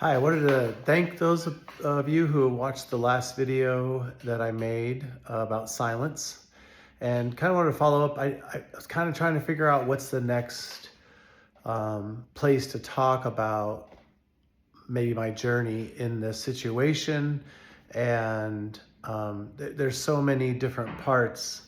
Hi, I wanted to thank those of you who watched the last video that I made about silence and kind of wanted to follow up. I was kind of trying to figure out what's the next place to talk about maybe my journey in this situation. And there's so many different parts.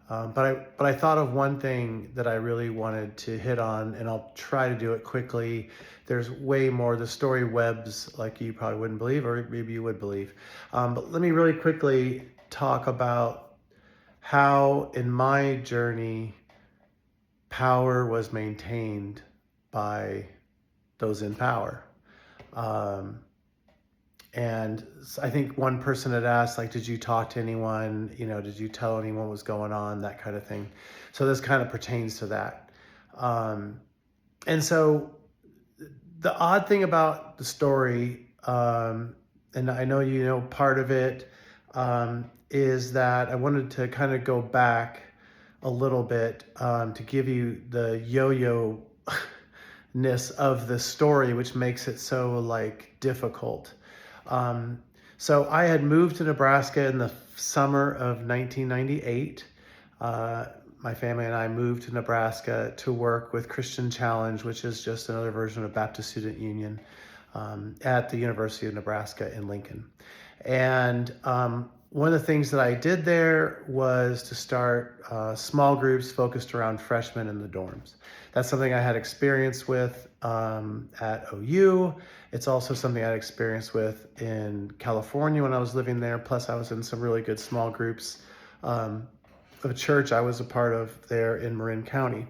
But I thought of one thing that I really wanted to hit on, and I'll try to do it quickly. There's way more. The story webs like you probably wouldn't believe, or maybe you would believe. But let me really quickly talk about how in my journey, power was maintained by those in power. Um, and I think one person had asked, like, did you talk to anyone? Did you tell anyone what was going on? That kind of thing. So this kind of pertains to that. Um, and so the odd thing about the story, and I know you know part of it, is that I wanted to kind of go back a little bit to give you the yo-yo-ness of the story, which makes it so difficult. Um, so I had moved to Nebraska in the summer of 1998. My family and I moved to Nebraska to work with Christian Challenge, which is just another version of Baptist Student Union, at the University of Nebraska in Lincoln. And one of the things that I did there was to start small groups focused around freshmen in the dorms. That's something I had experience with at OU. It's also something I had experience with in California when I was living there. Plus, I was in some really good small groups of a church I was a part of there in Marin County.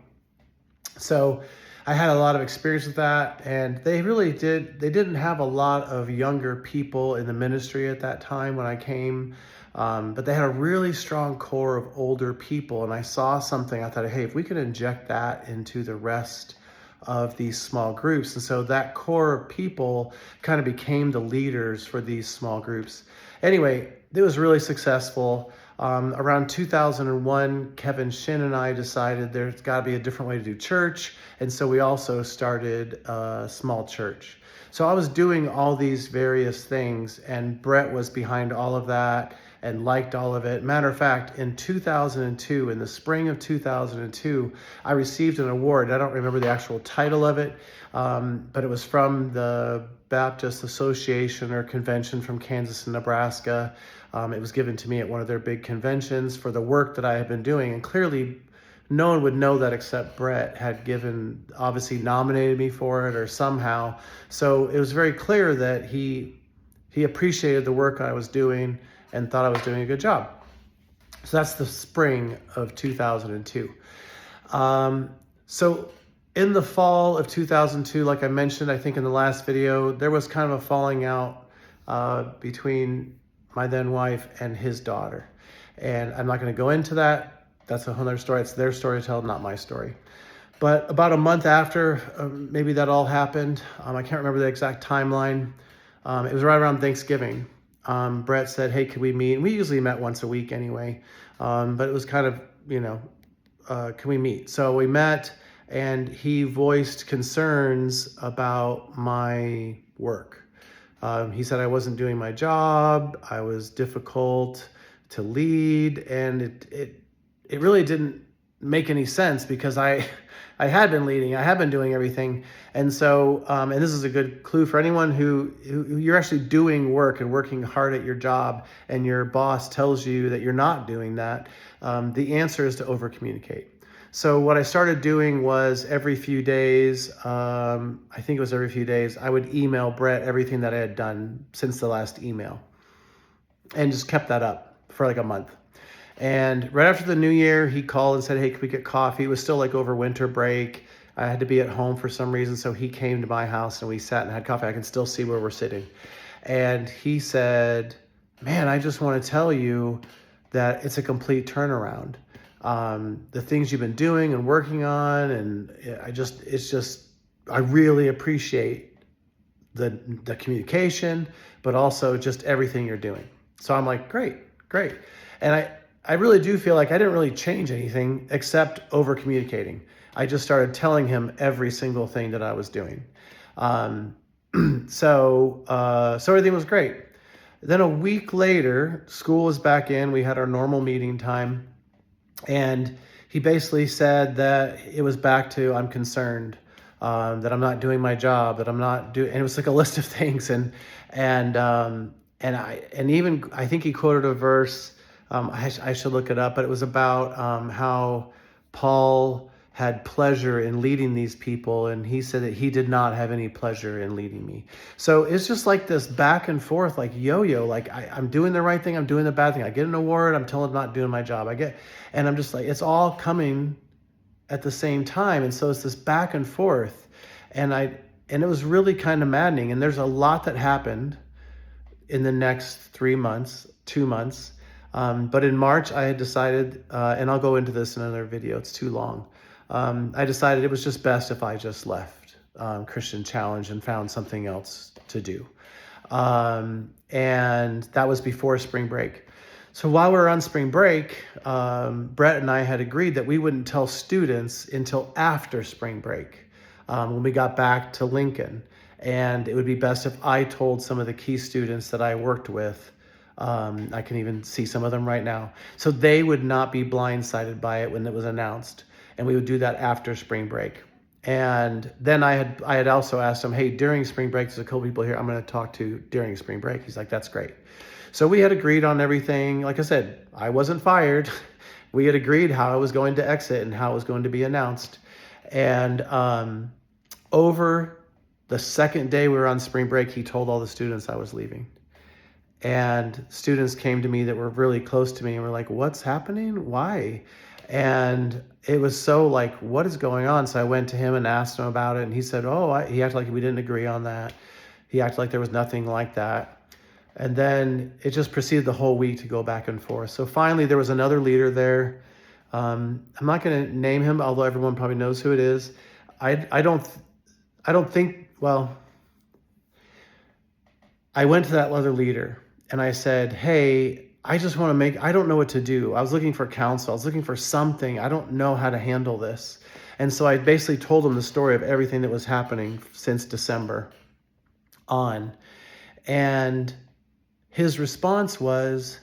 So I had a lot of experience with that, and they didn't have a lot of younger people in the ministry at that time when I came, but they had a really strong core of older people, and I saw something, I thought, hey, if we could inject that into the rest of these small groups. And so that core of people kind of became the leaders for these small groups. Anyway, it was really successful. Around 2001, Kevin Shin and I decided there's got to be a different way to do church. And so we also started a small church. So I was doing all these various things, and Brett was behind all of that and liked all of it. Matter of fact, in 2002, in the spring of 2002, I received an award. I don't remember the actual title of it, but it was from the Baptist Association or Convention from Kansas and Nebraska. It was given to me at one of their big conventions for the work that I had been doing. And clearly, no one would know that except Brett had obviously nominated me for it or somehow. So it was very clear that he appreciated the work I was doing and thought I was doing a good job. So that's the spring of 2002. So in the fall of 2002, like I mentioned, I think in the last video, there was kind of a falling out between my then wife and his daughter. And I'm not going to go into that. That's a whole other story. It's their story to tell, not my story. But about a month after maybe that all happened, I can't remember the exact timeline. It was right around Thanksgiving. Brett said, hey, could we meet? And we usually met once a week anyway. But it was kind of, can we meet? So we met, and he voiced concerns about my work. He said I wasn't doing my job. I was difficult to lead, and it really didn't make any sense because I had been leading, I had been doing everything. And so, and this is a good clue for anyone who you're actually doing work and working hard at your job, and your boss tells you that you're not doing that. The answer is to over communicate. So what I started doing was every few days, I think it was every few days, I would email Brett everything that I had done since the last email, and just kept that up for like a month. And right after the new year, he called and said, hey, can we get coffee? It was still like over winter break. I had to be at home for some reason. So he came to my house and we sat and had coffee. I can still see where we're sitting. And he said, man, I just want to tell you that it's a complete turnaround. The things you've been doing and working on, and I really appreciate the communication, but also just everything you're doing. So I'm like, great. And I really do feel like I didn't really change anything except over communicating. I just started telling him every single thing that I was doing. So everything was great. Then a week later, school was back in. We had our normal meeting time. And he basically said that it was back to, I'm concerned, that I'm not doing my job, that I'm not doing, and it was like a list of things. And even, I think he quoted a verse, I should look it up, but it was about how Paul had pleasure in leading these people, and he said that he did not have any pleasure in leading me. So it's just like this back and forth, like yo-yo, like I'm doing the right thing, I'm doing the bad thing. I get an award, I'm told I'm not doing my job. And I'm just like, it's all coming at the same time. And so it's this back and forth. And it was really kind of maddening. And there's a lot that happened in the next 3 months, 2 months. But in March, I had decided, and I'll go into this in another video, it's too long. I decided it was just best if I just left Christian Challenge and found something else to do. And that was before spring break. So while we were on spring break, Brett and I had agreed that we wouldn't tell students until after spring break, when we got back to Lincoln. And it would be best if I told some of the key students that I worked with. I can even see some of them right now. So they would not be blindsided by it when it was announced. And we would do that after spring break. And then I had also asked him, hey, during spring break, there's a couple people here I'm going to talk to during spring break. He's like, that's great. So we had agreed on everything. Like I said, I wasn't fired. We had agreed how I was going to exit and how it was going to be announced. And over the second day we were on spring break, he told all the students I was leaving. And students came to me that were really close to me and were like, what's happening? Why? And it was so like, what is going on? So I went to him and asked him about it. And he said, he acted like we didn't agree on that. He acted like there was nothing like that. And then it just proceeded the whole week to go back and forth. So finally, there was another leader there. I'm not going to name him, although everyone probably knows who it is. I don't think, well, I went to that other leader and I said, hey, I just want to I don't know what to do. I was looking for counsel. I was looking for something. I don't know how to handle this. And so I basically told him the story of everything that was happening since December on. And his response was,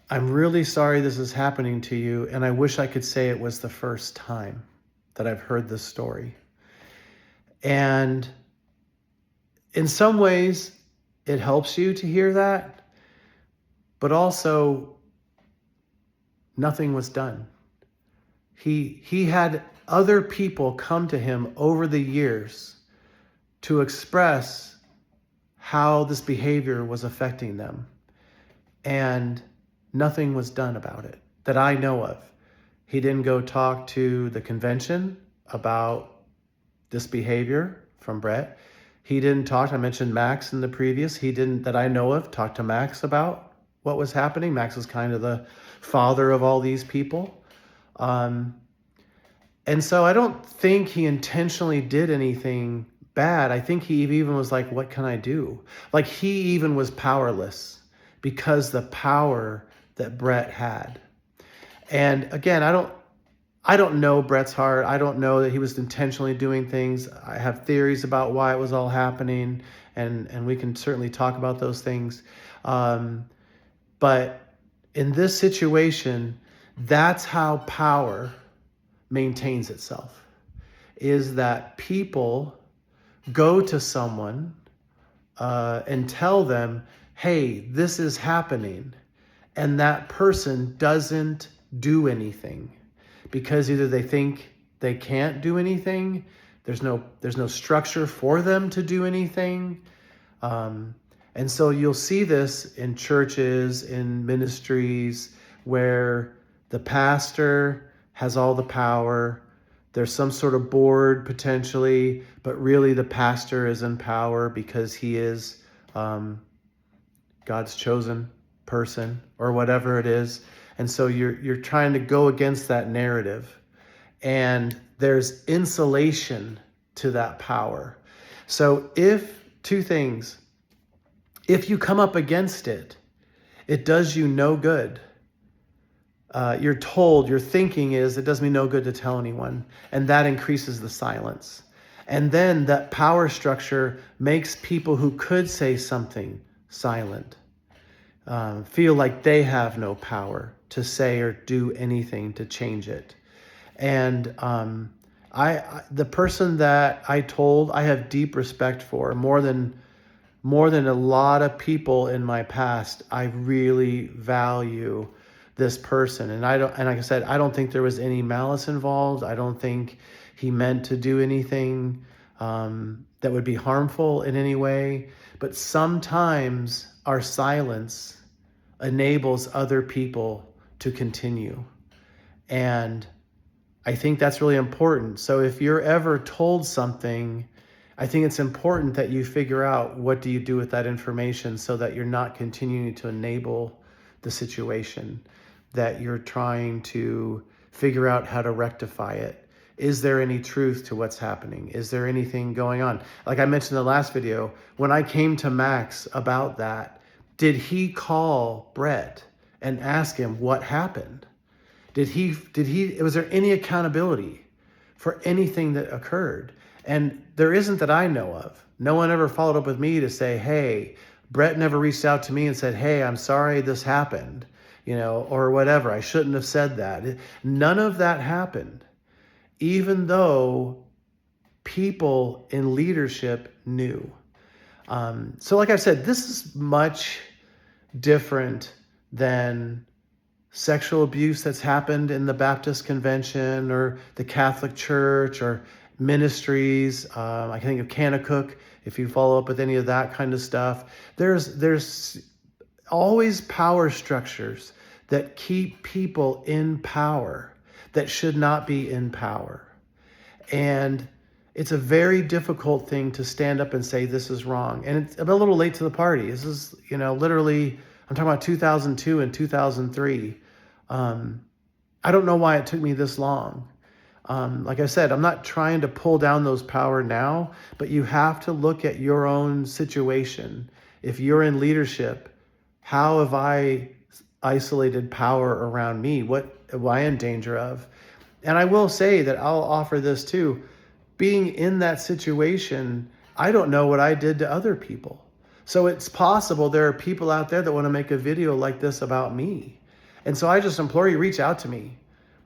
I'm really sorry this is happening to you. And I wish I could say it was the first time that I've heard this story. And in some ways, it helps you to hear that. But also, nothing was done. He had other people come to him over the years to express how this behavior was affecting them. And nothing was done about it that I know of. He didn't go talk to the convention about this behavior from Brett. He didn't talk, I mentioned Max in the previous, he didn't, that I know of, talk to Max about what was happening. Max was kind of the father of all these people. And so I don't think he intentionally did anything bad. I think he even was like, what can I do? Like he even was powerless because the power that Brett had. And again, I don't know Brett's heart. I don't know that he was intentionally doing things. I have theories about why it was all happening, and we can certainly talk about those things. But in this situation, that's how power maintains itself, is that people go to someone and tell them, hey, this is happening. And that person doesn't do anything because either they think they can't do anything, there's no structure for them to do anything. And so you'll see this in churches, in ministries, where the pastor has all the power. There's some sort of board potentially, but really the pastor is in power because he is God's chosen person or whatever it is. And so you're trying to go against that narrative. And there's insulation to that power. So two things. If you come up against it, it does you no good. You're told, your thinking is, it does me no good to tell anyone. And that increases the silence. And then that power structure makes people who could say something silent, feel like they have no power to say or do anything to change it. And the person that I told, I have deep respect for more than a lot of people in my past. I really value this person, and like I said, I don't think there was any malice involved. I don't think he meant to do anything that would be harmful in any way. But sometimes our silence enables other people to continue, and I think that's really important. So if you're ever told something, I think it's important that you figure out what do you do with that information so that you're not continuing to enable the situation, that you're trying to figure out how to rectify it. Is there any truth to what's happening? Is there anything going on? Like I mentioned in the last video, when I came to Max about that, did he call Brett and ask him what happened? Was there any accountability for anything that occurred? And there isn't that I know of. No one ever followed up with me to say, hey, Brett never reached out to me and said, hey, I'm sorry this happened, or whatever. I shouldn't have said that. None of that happened, even though people in leadership knew. So like I said, this is much different than sexual abuse that's happened in the Baptist Convention or the Catholic Church or ministries. I can think of Kanakuk, if you follow up with any of that kind of stuff. There's always power structures that keep people in power that should not be in power. And it's a very difficult thing to stand up and say this is wrong. And it's a little late to the party. This is, literally, I'm talking about 2002 and 2003. I don't know why it took me this long. Like I said, I'm not trying to pull down those power now, but you have to look at your own situation. If you're in leadership, how have I isolated power around me? What am I in danger of? And I will say that I'll offer this too. Being in that situation, I don't know what I did to other people. So it's possible there are people out there that want to make a video like this about me. And so I just implore you, reach out to me.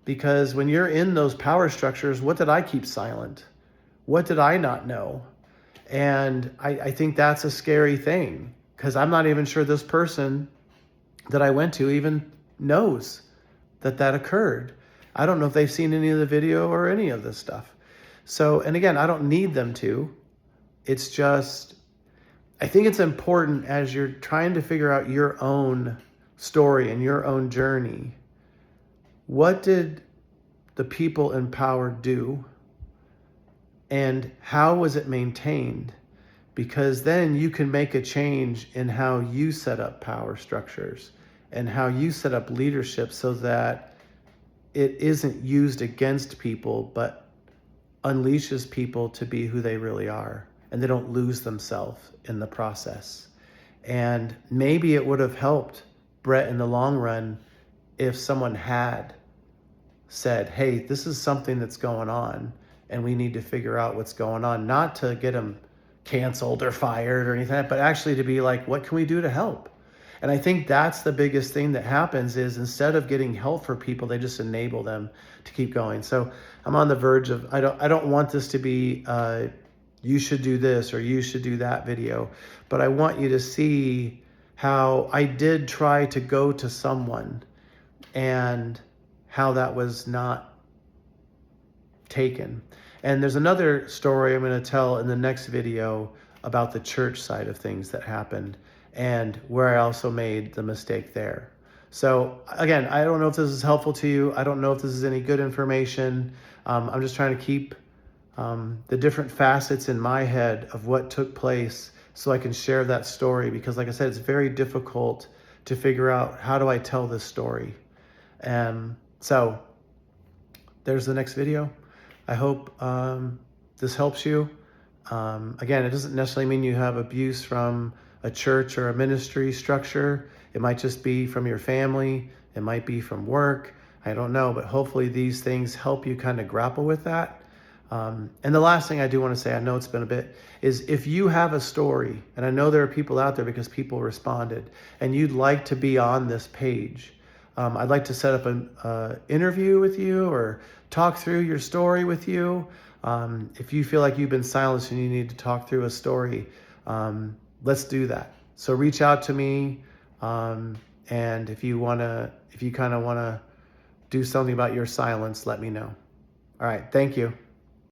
Because when you're in those power structures, what did I keep silent? What did I not know? And I think that's a scary thing, because I'm not even sure this person that I went to even knows that occurred. I don't know if they've seen any of the video or any of this stuff. So, and again, I don't need them to. It's just, I think it's important as you're trying to figure out your own story and your own journey. What did the people in power do? And how was it maintained? Because then you can make a change in how you set up power structures and how you set up leadership so that it isn't used against people, but unleashes people to be who they really are, and they don't lose themselves in the process. And maybe it would have helped Brett in the long run if someone had said, hey, this is something that's going on and we need to figure out what's going on, not to get him canceled or fired or anything, but actually to be like, what can we do to help? And I think that's the biggest thing that happens is instead of getting help for people, they just enable them to keep going. So I'm on the verge of, I don't want this to be, you should do this or you should do that video, but I want you to see how I did try to go to someone and how that was not taken. And there's another story I'm going to tell in the next video about the church side of things that happened and where I also made the mistake there. So again, I don't know if this is helpful to you. I don't know if this is any good information. I'm just trying to keep the different facets in my head of what took place so I can share that story, because like I said, it's very difficult to figure out how do I tell this story. So there's the next video. I hope this helps you. Again, it doesn't necessarily mean you have abuse from a church or a ministry structure. It might just be from your family. It might be from work. I don't know, but hopefully these things help you kind of grapple with that. And the last thing I do want to say, I know it's been a bit, is if you have a story, and I know there are people out there because people responded, and you'd like to be on this page, I'd like to set up an interview with you or talk through your story with you. If you feel like you've been silenced and you need to talk through a story, let's do that. So reach out to me, and if you kind of want to do something about your silence, let me know. All right, thank you.